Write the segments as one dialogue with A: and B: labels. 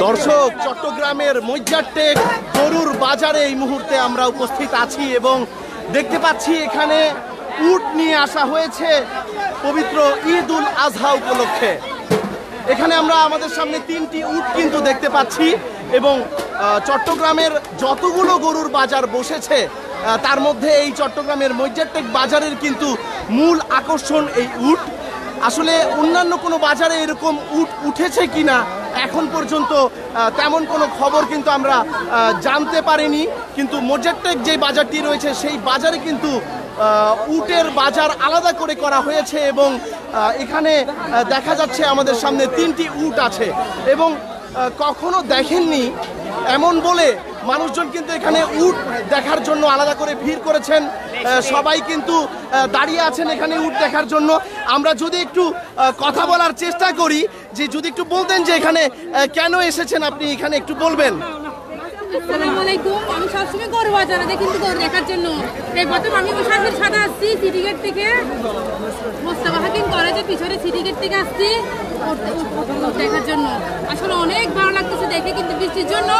A: দর্শক, চট্টগ্রামের মইজ্জারটেক গরুর বাজারে এই মুহূর্তে আমরা উপস্থিত আছি এবং দেখতে পাচ্ছি এখানে উট নিয়ে আসা হয়েছে পবিত্র ঈদ উল আজহা উপলক্ষে। এখানে আমরা আমাদের সামনে 3টি উট কিন্তু দেখতে পাচ্ছি এবং চট্টগ্রামের যতগুলো গরুর বাজার বসেছে তার মধ্যে এই চট্টগ্রামের মইজ্জারটেক বাজারের কিন্তু মূল আকর্ষণ এই উট। আসলে অন্যান্য কোনো বাজারে এরকম উট উঠেছে কিনা এখন পর্যন্ত তেমন কোনো খবর কিন্তু আমরা জানতে পারিনি, কিন্তু মইজ্জারটেক যে বাজারটি রয়েছে সেই বাজারে কিন্তু উটের বাজার আলাদা করে করা হয়েছে এবং এখানে দেখা যাচ্ছে আমাদের সামনে 3টি উট আছে এবং কখনো দেখেননি এমন বলে মানুষজন কিন্তু এখানে উট দেখার জন্য আলাদা করে ভিড় করেছেন। সবাই কিন্তু দাঁড়িয়ে আছেন এখানে উট দেখার জন্য। আমরা যদি একটু কথা বলার চেষ্টা করি, যে যদি একটু বলতেন যে এখানে কেন এসেছেন আপনি, এখানে একটু বলবেন।
B: আসসালামু আলাইকুম। আমি সবসময় গরু বাজারে দেখি, কিন্তু গরু দেখার জন্য এই প্রথম আমি সাথে আসছি সিটি গেট থেকে, মোস্তফা হাকিম কলেজের পিছনে সিটি গেট থেকে আসছি দেখার জন্য। আসলে অনেক ভালো লাগতেছে দেখে, কিন্তু বৃষ্টির জন্য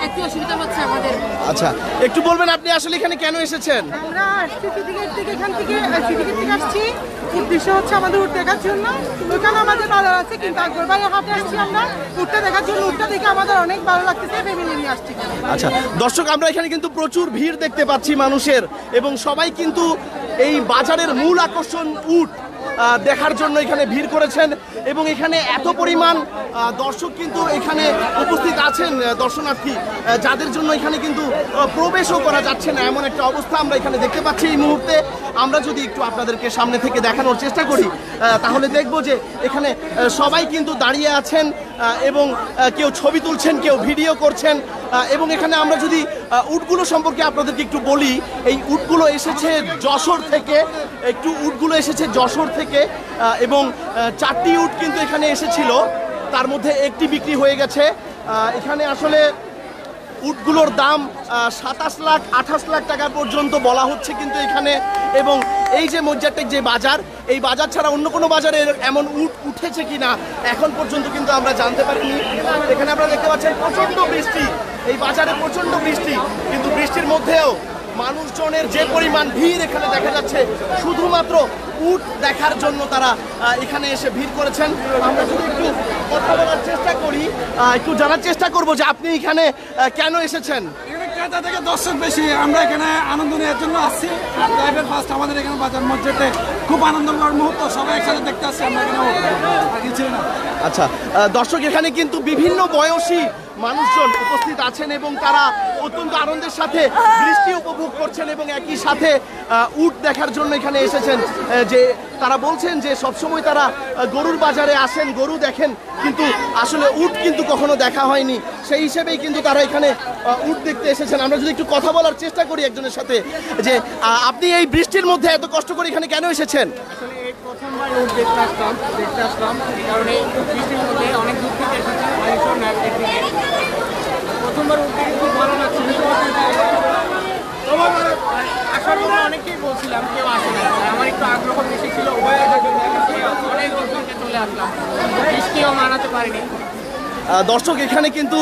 B: একটু অসুবিধা হচ্ছে আমাদের।
A: আচ্ছা, একটু বলবেন আপনি আসলে এখানে কেন এসেছেন?
C: আমরা আসছি সিটি গেট থেকে, এখান থেকে সিটি গেট থেকে আসছি। উদ্দেশ্য হচ্ছে আমাদের উট দেখার জন্য। ওইখানে আমাদের বাজার আছে, কিন্তু আকবরবাড়ি হাটে আসছি আমরা উটটা দেখার জন্য। উটটা দেখে আমাদের অনেক ভালো লাগতেছে, ফ্যামিলি নিয়ে আসছি।
A: আচ্ছা দর্শক, আমরা এখানে কিন্তু প্রচুর ভিড় দেখতে পাচ্ছি মানুষের এবং সবাই কিন্তু এই বাজারের মূল আকর্ষণ উট দেখার জন্য এখানে ভিড় করেছেন এবং এখানে এত পরিমাণ দর্শক কিন্তু এখানে উপস্থিত আছেন, দর্শনার্থী, যাদের জন্য এখানে কিন্তু প্রবেশও করা যাচ্ছে না, এমন একটা অবস্থা আমরা এখানে দেখতে পাচ্ছি এই মুহূর্তে। আমরা যদি একটু আপনাদেরকে সামনে থেকে দেখানোর চেষ্টা করি তাহলে দেখব যে এখানে সবাই কিন্তু দাঁড়িয়ে আছেন এবং কেউ ছবি তুলছেন, কেউ ভিডিও করছেন এবং এখানে আমরা যদি উটগুলো সম্পর্কে আপনাদেরকে একটু বলি, এই উটগুলো এসেছে যশোর থেকে, উটগুলো এসেছে যশোর থেকে এবং 4টি উট কিন্তু এখানে এসেছিল, তার মধ্যে একটি বিক্রি হয়ে গেছে। এখানে আসলে উটগুলোর দাম 27 লাখ 28 লাখ টাকা পর্যন্ত বলা হচ্ছে কিন্তু এখানে। এবং এই যে মইজ্জারটেক যে বাজার, এই বাজার ছাড়া অন্য কোনো বাজারে এমন উট উঠেছে কিনা এখন পর্যন্ত কিন্তু আমরা জানতে পারিনি। এখানে আপনারা দেখতে পাচ্ছেন প্রচণ্ড বৃষ্টি, এই বাজারে প্রচণ্ড বৃষ্টি, কিন্তু বৃষ্টির মধ্যেও মানুষজনের যে পরিমাণ ভিড় এখানে দেখা যাচ্ছে শুধুমাত্র উট দেখার জন্য তারা এখানে এসে ভিড় করেছেন। আমরা যদি একটু কথা বলার চেষ্টা করি, একটু জানার চেষ্টা করব যে আপনি এখানে কেন এসেছেন।
D: ক্রেতা থেকে দর্শক বেশি, আমরা এখানে আনন্দ নেওয়ার জন্য আসছি। লাইফের ফার্স্ট আমাদের এখানে বাজার মসজিদে খুব আনন্দকর মুহূর্ত, সবাই একসাথে দেখতে আসছি আমরা এখানে কিছুই না।
A: আচ্ছা দর্শক, এখানে কিন্তু বিভিন্ন বয়সী মানুষজন উপস্থিত আছেন এবং তারা অত্যন্ত আনন্দের সাথে বৃষ্টি উপভোগ করছেন এবং একই সাথে উট দেখার জন্য এখানে এসেছেন। যে তারা বলছেন যে সবসময় তারা গরুর বাজারে আসেন, গরু দেখেন, কিন্তু আসলে উট কিন্তু কখনো দেখা হয়নি, সেই হিসেবেই কিন্তু তারা এখানে উট দেখতে এসেছেন। আমরা যদি একটু কথা বলার চেষ্টা করি একজনের সাথে, যে আপনি এই বৃষ্টির মধ্যে এত কষ্ট করে এখানে কেন এসেছেন?
E: আসলে এই প্রথমবার উট দেখতে আসলাম, এই কারণে বৃষ্টির মধ্যে অনেক দূর থেকে এসেছে প্রথমবার উট দেখে খুব ভালো লাগছে। আসলে অনেকেই বলছিলাম, কেউ আসে না, আমার একটু আগ্রহ বেশি ছিল, অনেক দূর চলে আসলাম, বৃষ্টিও মানাতে পারিনি।
A: দর্শক, এখানে কিন্তু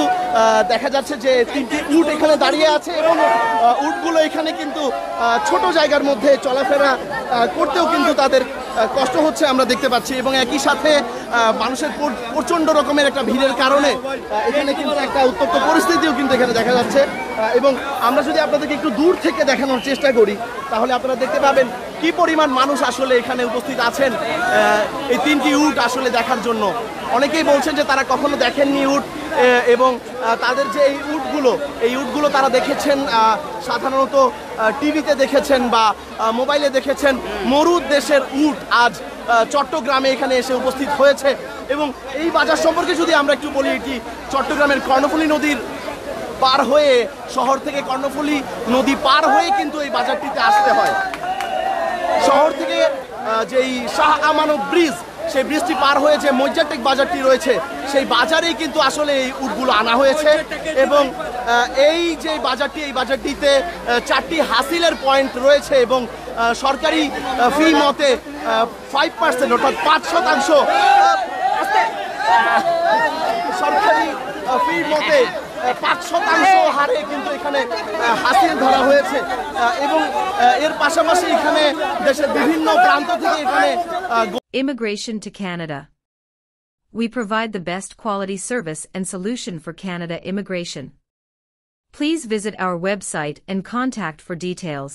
A: দেখা যাচ্ছে যে 3টি উট এখানে দাঁড়িয়ে আছে এবং উটগুলো এখানে কিন্তু ছোট জায়গার মধ্যে চলাফেরা করতেও কিন্তু তাদের কষ্ট হচ্ছে আমরা দেখতে পাচ্ছি এবং একই সাথে মানুষের প্রচণ্ড রকমের একটা ভিড়ের কারণে এখানে কিন্তু একটা উত্তপ্ত পরিস্থিতিও কিন্তু এখানে দেখা যাচ্ছে। এবং আমরা যদি আপনাদেরকে একটু দূর থেকে দেখানোর চেষ্টা করি তাহলে আপনারা দেখতে পাবেন কি পরিমাণ মানুষ আসলে এখানে উপস্থিত আছেন এই 3টি উট আসলে দেখার জন্য। অনেকেই বলছেন যে তারা কখনো দেখেননি উট এবং তাদের যে এই উটগুলো তারা দেখেছেন সাধারণত টিভিতে দেখেছেন বা মোবাইলে দেখেছেন। মরুদ দেশের উট আজ চট্টগ্রামে এখানে এসে উপস্থিত হয়েছে এবং এই বাজার সম্পর্কে যদি আমরা একটু বলি, এটি চট্টগ্রামের কর্ণফুলী নদীর পার হয়ে, শহর থেকে কর্ণফুলী নদী পার হয়ে কিন্তু এই বাজারটিতে আসতে হয়। শহর থেকে যেই শাহ আমানত ব্রিজ, সেই ব্রিজটি পার হয়ে যে মইজ্জারটেক বাজারটি রয়েছে সেই বাজারেই কিন্তু আসলে এই উটগুলো আনা হয়েছে এবং এই যে বাজারটি, এই বাজারটিতে 4টি হাসিলের পয়েন্ট রয়েছে এবং সরকারি ফি মতে 5% অর্থাৎ 5% মতে 5% হারে কিন্তু এখানে হাসিল ধরা হয়েছে এবং এর পাশাপাশি এখানে দেশের বিভিন্ন প্রান্ত থেকে এখানে
F: Immigration to Canada. We provide the best quality service and solution for Canada immigration. Please visit our website and contact for details.